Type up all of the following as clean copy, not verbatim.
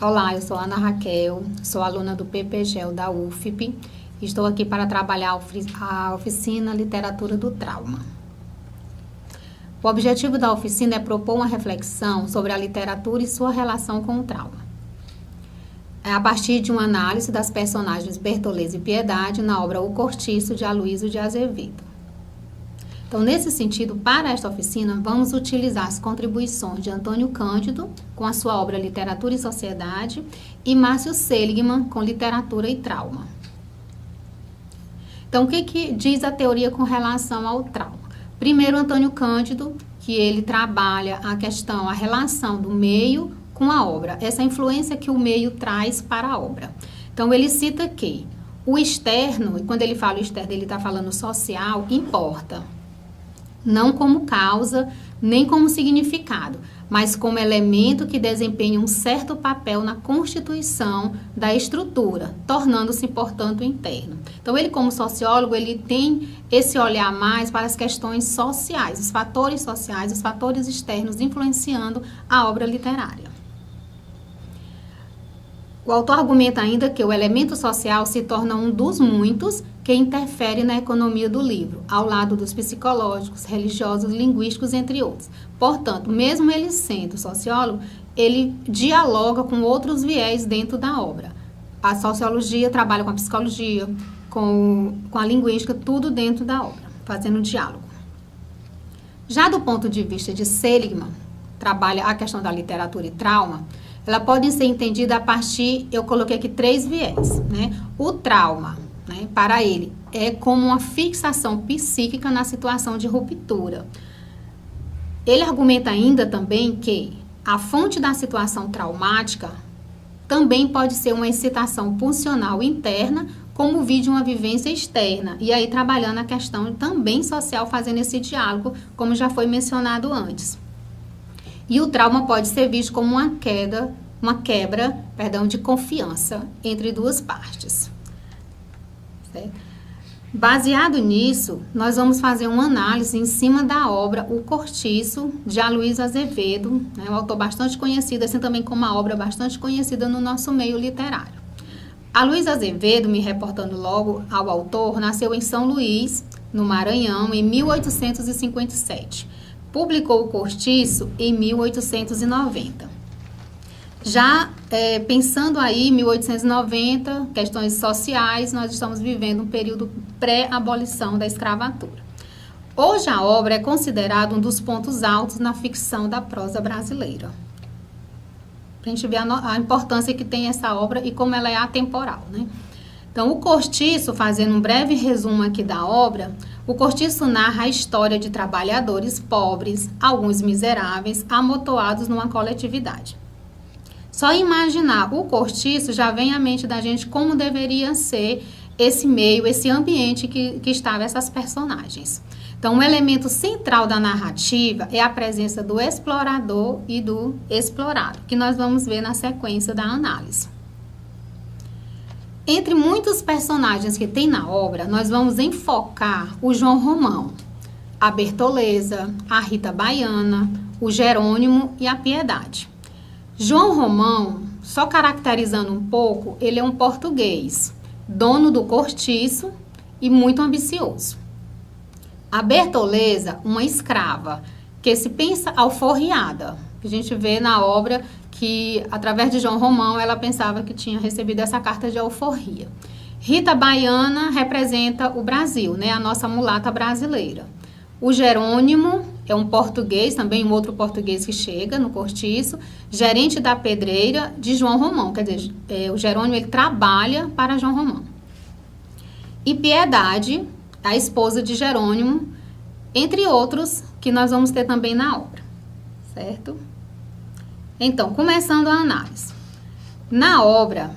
Olá, eu sou Ana Raquel, sou aluna do PPGEL da UFP e estou aqui para trabalhar a oficina Literatura do Trauma. O objetivo da oficina é propor uma reflexão sobre a literatura e sua relação com o trauma. É a partir de uma análise das personagens Bertoleza e Piedade na obra O Cortiço, de Aloysio de Azevedo. Então, nesse sentido, para esta oficina, vamos utilizar as contribuições de Antônio Cândido, com a sua obra Literatura e Sociedade, e Márcio Seligman, com Literatura e Trauma. Então, o que diz a teoria com relação ao trauma? Primeiro, Antônio Cândido, que ele trabalha a relação do meio com a obra, essa influência que o meio traz para a obra. Então, ele cita que o externo, e quando ele fala o externo, ele está falando social, importa. Não como causa, nem como significado, mas como elemento que desempenha um certo papel na constituição da estrutura, tornando-se, portanto, interno. Então, ele como sociólogo, ele tem esse olhar mais para as questões sociais, os fatores externos influenciando a obra literária. O autor argumenta ainda que o elemento social se torna um dos muitos que interfere na economia do livro, ao lado dos psicológicos, religiosos, linguísticos, entre outros. Portanto, mesmo ele sendo sociólogo, ele dialoga com outros viés dentro da obra. A sociologia trabalha com a psicologia, com a linguística, tudo dentro da obra, fazendo diálogo. Já do ponto de vista de Seligman, trabalha a questão da literatura e trauma, ela pode ser entendida a partir, eu coloquei aqui 3 viés, né? O trauma, né, para ele, é como uma fixação psíquica na situação de ruptura. Ele argumenta ainda também que a fonte da situação traumática também pode ser uma excitação pulsional interna, como vir de uma vivência externa, e aí trabalhando a questão também social, fazendo esse diálogo, como já foi mencionado antes. E o trauma pode ser visto como uma quebra de confiança entre duas partes. Certo? Baseado nisso, nós vamos fazer uma análise em cima da obra O Cortiço, de Aloysio Azevedo, né, um autor bastante conhecido, assim também como uma obra bastante conhecida no nosso meio literário. Aloysio Azevedo, me reportando logo ao autor, nasceu em São Luís, no Maranhão, em 1857. Publicou O Cortiço em 1890. Já pensando aí, 1890, questões sociais, nós estamos vivendo um período pré-abolição da escravatura. Hoje a obra é considerada um dos pontos altos na ficção da prosa brasileira. Para a gente ver a importância que tem essa obra e como ela é atemporal, né? Então, O Cortiço, fazendo um breve resumo aqui da obra, O Cortiço narra a história de trabalhadores pobres, alguns miseráveis, amontoados numa coletividade. Só imaginar o cortiço já vem à mente da gente como deveria ser esse meio, esse ambiente que estavam essas personagens. Então, um elemento central da narrativa é a presença do explorador e do explorado, que nós vamos ver na sequência da análise. Entre muitos personagens que tem na obra, nós vamos enfocar o João Romão, a Bertoleza, a Rita Baiana, o Jerônimo e a Piedade. João Romão, só caracterizando um pouco, ele é um português, dono do cortiço e muito ambicioso. A Bertoleza, uma escrava, que se pensa alforriada. A gente vê na obra que, através de João Romão, ela pensava que tinha recebido essa carta de alforria. Rita Baiana representa o Brasil, né, a nossa mulata brasileira. O Jerônimo é um português, também um outro português que chega no cortiço, gerente da pedreira de João Romão. Quer dizer, o Jerônimo ele trabalha para João Romão. E Piedade, a esposa de Jerônimo, entre outros que nós vamos ter também na obra. Certo? Então, começando a análise. Na obra,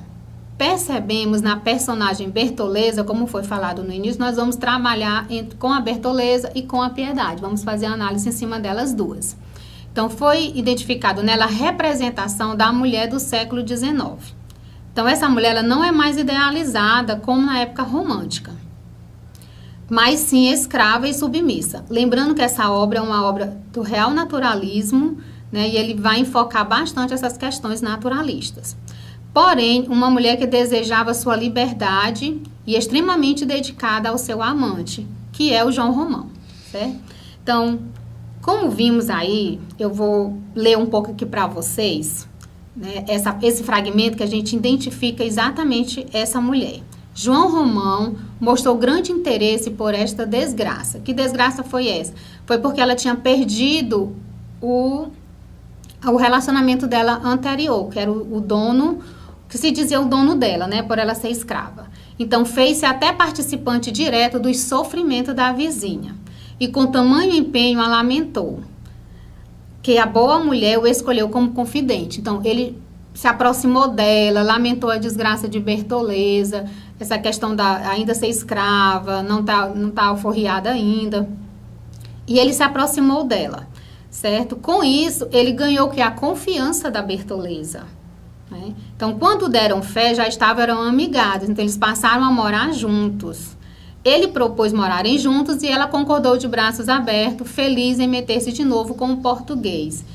percebemos na personagem Bertoleza, como foi falado no início, nós vamos trabalhar com a Bertoleza e com a Piedade. Vamos fazer a análise em cima delas duas. Então, foi identificado nela a representação da mulher do século XIX. Então, essa mulher ela não é mais idealizada como na época romântica, mas sim escrava e submissa. Lembrando que essa obra é uma obra do real naturalismo, né, e ele vai enfocar bastante essas questões naturalistas. porém, uma mulher que desejava sua liberdade e extremamente dedicada ao seu amante, que é o João Romão, certo? Então, como vimos aí, eu vou ler um pouco aqui para vocês, né, esse fragmento que a gente identifica exatamente essa mulher. João Romão mostrou grande interesse por esta desgraça. Que desgraça foi essa? Foi porque ela tinha perdido o relacionamento dela anterior, que era o dono, que se dizia o dono dela, né, por ela ser escrava. Então, fez-se até participante direto dos sofrimentos da vizinha. E com tamanho empenho a lamentou, que a boa mulher o escolheu como confidente. Então, ele se aproximou dela, lamentou a desgraça de Bertoleza, essa questão da ainda ser escrava, não tá alforriada ainda. E ele se aproximou dela, certo? Com isso, ele ganhou que a confiança da Bertoleza, né? Então, quando deram fé, já eram amigados, então eles passaram a morar juntos. Ele propôs morarem juntos e ela concordou de braços abertos, feliz em meter-se de novo com o português.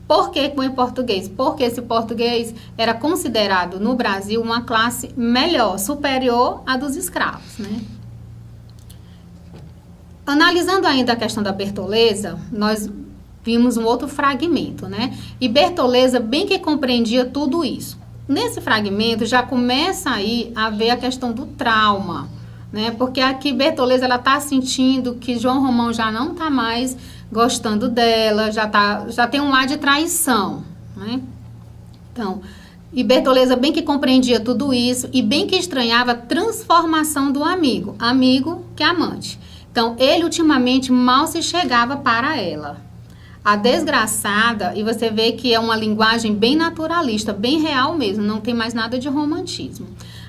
Por que com o português? Porque esse português era considerado no Brasil uma classe melhor, superior à dos escravos, né? Analisando ainda a questão da Bertoleza, nós vimos um outro fragmento, né? E Bertoleza bem que compreendia tudo isso. Nesse fragmento já começa aí a ver a questão do trauma, né? Porque aqui Bertoleza ela tá sentindo que João Romão já não tá mais gostando dela, já tem um ar de traição, né? Então, e Bertoleza bem que compreendia tudo isso e bem que estranhava a transformação do amigo que é amante. Então, ele ultimamente mal se chegava para ela. A desgraçada, e você vê que é uma linguagem bem naturalista, bem real mesmo, não tem mais nada de romantismo.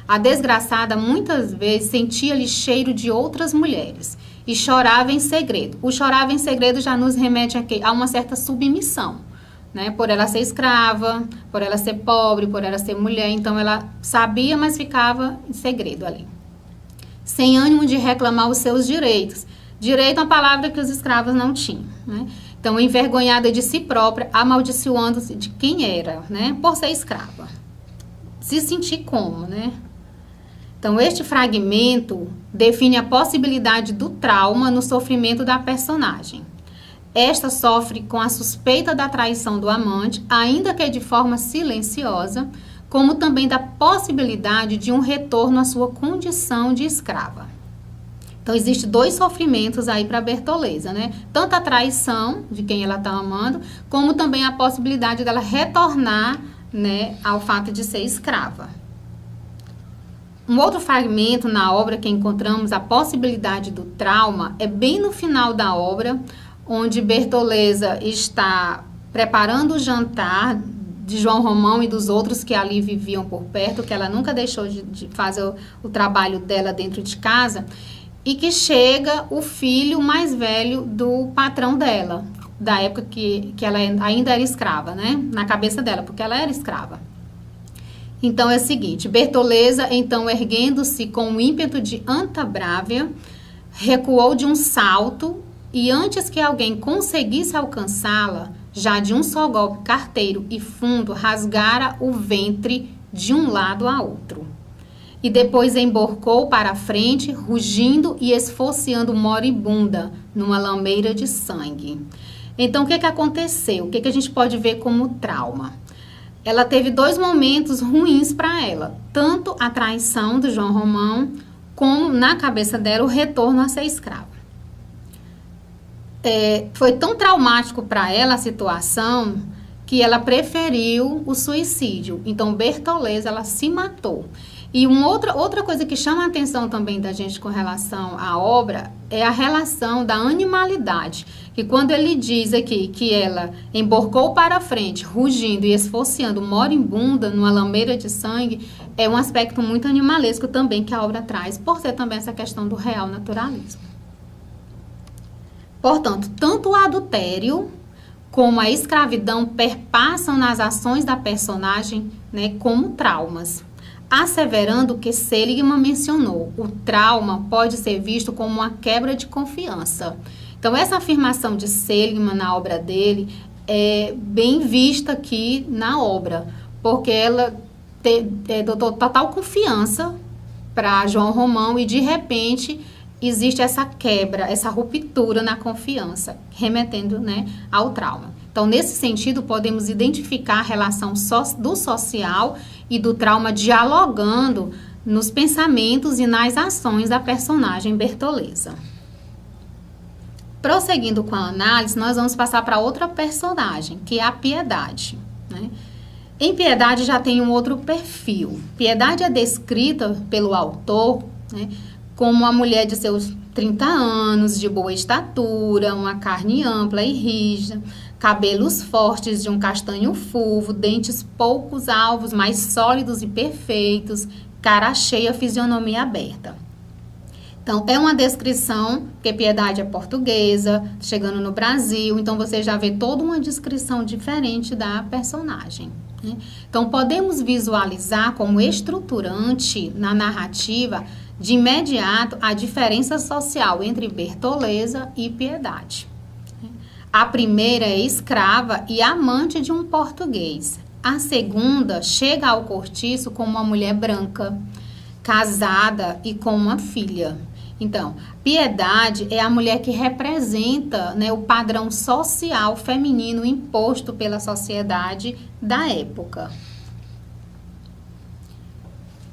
A desgraçada muitas vezes sentia-lhe cheiro de outras mulheres e chorava em segredo. O chorava em segredo já nos remete a uma certa submissão, né? Por ela ser escrava, por ela ser pobre, por ela ser mulher, então ela sabia, mas ficava em segredo ali. Sem ânimo de reclamar os seus direitos. Direito é uma palavra que os escravos não tinham, né? Então, envergonhada de si própria, amaldiçoando-se de quem era, né? Por ser escrava. Se sentir como, né? Então, este fragmento define a possibilidade do trauma no sofrimento da personagem. Esta sofre com a suspeita da traição do amante, ainda que de forma silenciosa, como também da possibilidade de um retorno à sua condição de escrava. Então, existem dois sofrimentos aí para Bertoleza, né? Tanto a traição de quem ela está amando, como também a possibilidade dela retornar, né, ao fato de ser escrava. Um outro fragmento na obra que encontramos a possibilidade do trauma é bem no final da obra, onde Bertoleza está preparando o jantar de João Romão e dos outros que ali viviam por perto, que ela nunca deixou de fazer o trabalho dela dentro de casa, e que chega o filho mais velho do patrão dela, da época que ela ainda era escrava, né? Na cabeça dela, porque ela era escrava. Então, é o seguinte, Bertoleza, então, erguendo-se com o ímpeto de anta brávia, recuou de um salto e antes que alguém conseguisse alcançá-la, já de um só golpe carteiro e fundo, rasgara o ventre de um lado a outro. E depois emborcou para a frente, rugindo e esfoceando moribunda numa lameira de sangue. Então, o que aconteceu? O que a gente pode ver como trauma? Ela teve dois momentos ruins para ela, tanto a traição do João Romão, como na cabeça dela o retorno a ser escrava. Foi tão traumático para ela a situação que ela preferiu o suicídio. Então, Bertoleza, ela se matou. E outra coisa que chama a atenção também da gente com relação à obra é a relação da animalidade. Que quando ele diz aqui que ela emborcou para a frente, rugindo e esfoceando moribunda numa lameira de sangue, é um aspecto muito animalesco também que a obra traz, por ser também essa questão do real naturalismo. Portanto, tanto o adultério como a escravidão perpassam nas ações da personagem, né, como traumas. Asseverando que Seligman mencionou, o trauma pode ser visto como uma quebra de confiança. Então, essa afirmação de Seligman na obra dele é bem vista aqui na obra, porque ela doutor total confiança para João Romão, e de repente existe essa quebra, essa ruptura na confiança, remetendo, né, ao trauma. Então, nesse sentido, podemos identificar a relação do social e do trauma dialogando nos pensamentos e nas ações da personagem Bertoleza. Prosseguindo com a análise, nós vamos passar para outra personagem, que é a Piedade, né? Em Piedade já tem um outro perfil. Piedade é descrita pelo autor, né, como uma mulher de seus 30 anos, de boa estatura, uma carne ampla e rígida, cabelos fortes de um castanho fulvo, dentes poucos alvos, mais sólidos e perfeitos, cara cheia, fisionomia aberta. Então, é uma descrição, porque Piedade é portuguesa, chegando no Brasil, então você já vê toda uma descrição diferente da personagem, né? Então, podemos visualizar como estruturante na narrativa, de imediato, a diferença social entre Bertoleza e Piedade. A primeira é escrava e amante de um português. A segunda chega ao cortiço como uma mulher branca, casada e com uma filha. Então, Piedade é a mulher que representa, né, o padrão social feminino imposto pela sociedade da época.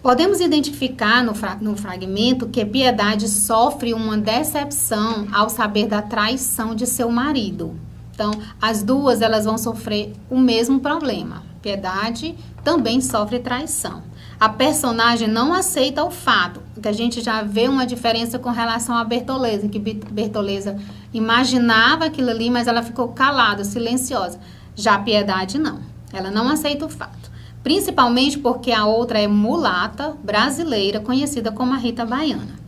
Podemos identificar no fragmento que Piedade sofre uma decepção ao saber da traição de seu marido. Então, as duas elas vão sofrer o mesmo problema. Piedade também sofre traição. A personagem não aceita o fato, que a gente já vê uma diferença com relação a Bertoleza, que Bertoleza imaginava aquilo ali, mas ela ficou calada, silenciosa. Já a Piedade não, ela não aceita o fato. Principalmente porque a outra é mulata, brasileira, conhecida como a Rita Baiana.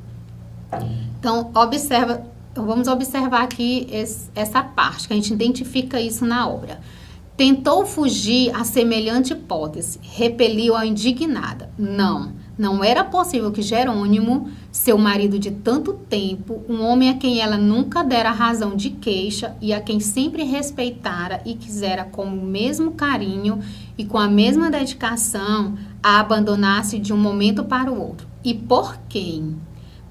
Então, vamos observar aqui essa parte, que a gente identifica isso na obra. Tentou fugir a semelhante hipótese, repeliu a indignada. Não era possível que Jerônimo, seu marido de tanto tempo, um homem a quem ela nunca dera razão de queixa e a quem sempre respeitara e quisera com o mesmo carinho e com a mesma dedicação, a abandonasse de um momento para o outro. E por quem?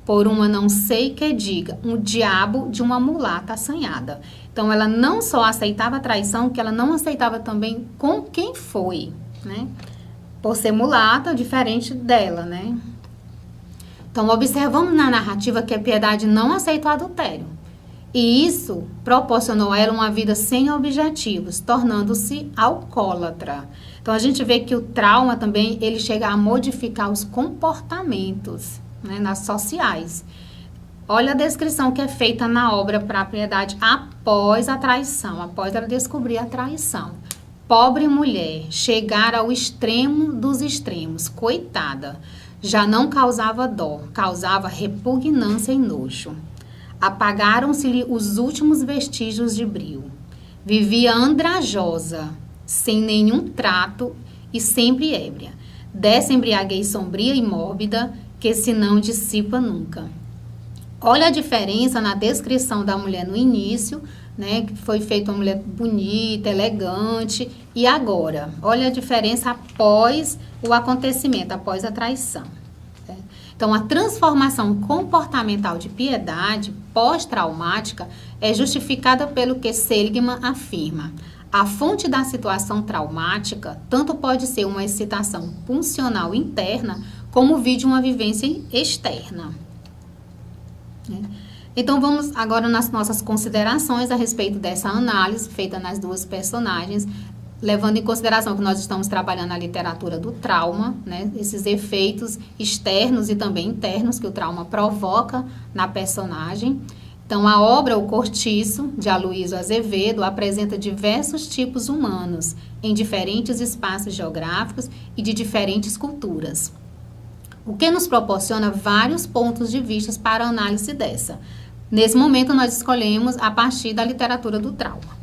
Por uma não sei que diga, um diabo de uma mulata assanhada. Então, ela não só aceitava a traição, que ela não aceitava também com quem foi, né? Por ser mulata, diferente dela, né? Então, observamos na narrativa que a Piedade não aceita o adultério. E isso proporcionou a ela uma vida sem objetivos, tornando-se alcoólatra. Então, a gente vê que o trauma também, ele chega a modificar os comportamentos, né, nas sociais. Olha a descrição que é feita na obra para a Piedade após a traição, após ela descobrir a traição. Pobre mulher, chegar ao extremo dos extremos, coitada, já não causava dó, causava repugnância e nojo. Apagaram-se-lhe os últimos vestígios de brio. Vivia andrajosa, sem nenhum trato e sempre ébria. Dessa embriaguez sombria e mórbida, que se não dissipa nunca. Olha a diferença na descrição da mulher no início, né, que foi feita uma mulher bonita, elegante, e agora, olha a diferença após o acontecimento, após a traição. Né? Então, a transformação comportamental de Piedade pós-traumática é justificada pelo que Seligman afirma. A fonte da situação traumática tanto pode ser uma excitação pulsional interna, como vir de uma vivência externa. Então, vamos agora nas nossas considerações a respeito dessa análise feita nas duas personagens, levando em consideração que nós estamos trabalhando a literatura do trauma, né, esses efeitos externos e também internos que o trauma provoca na personagem. Então, a obra O Cortiço, de Aloysio Azevedo, apresenta diversos tipos humanos em diferentes espaços geográficos e de diferentes culturas, o que nos proporciona vários pontos de vista para a análise dessa. Nesse momento, nós escolhemos a partir da literatura do trauma.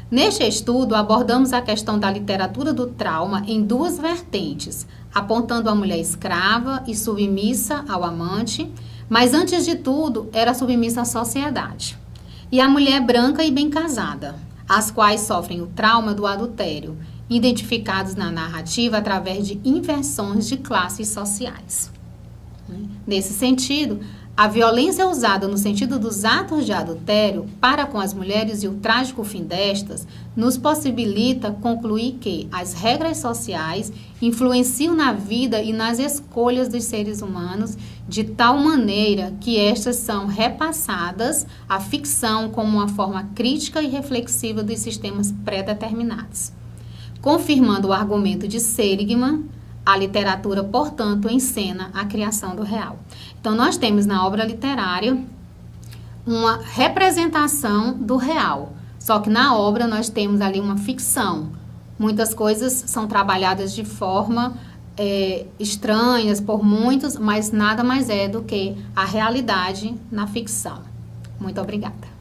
Neste estudo, abordamos a questão da literatura do trauma em duas vertentes, apontando a mulher escrava e submissa ao amante, mas antes de tudo, era submissa à sociedade, e a mulher branca e bem casada, as quais sofrem o trauma do adultério, identificados na narrativa através de inversões de classes sociais. Nesse sentido, a violência usada no sentido dos atos de adultério para com as mulheres e o trágico fim destas nos possibilita concluir que as regras sociais influenciam na vida e nas escolhas dos seres humanos de tal maneira que estas são repassadas à ficção como uma forma crítica e reflexiva dos sistemas pré-determinados. Confirmando o argumento de Seligman, a literatura, portanto, encena a criação do real. Então, nós temos na obra literária uma representação do real, só que na obra nós temos ali uma ficção. Muitas coisas são trabalhadas de forma estranhas por muitos, mas nada mais é do que a realidade na ficção. Muito obrigada.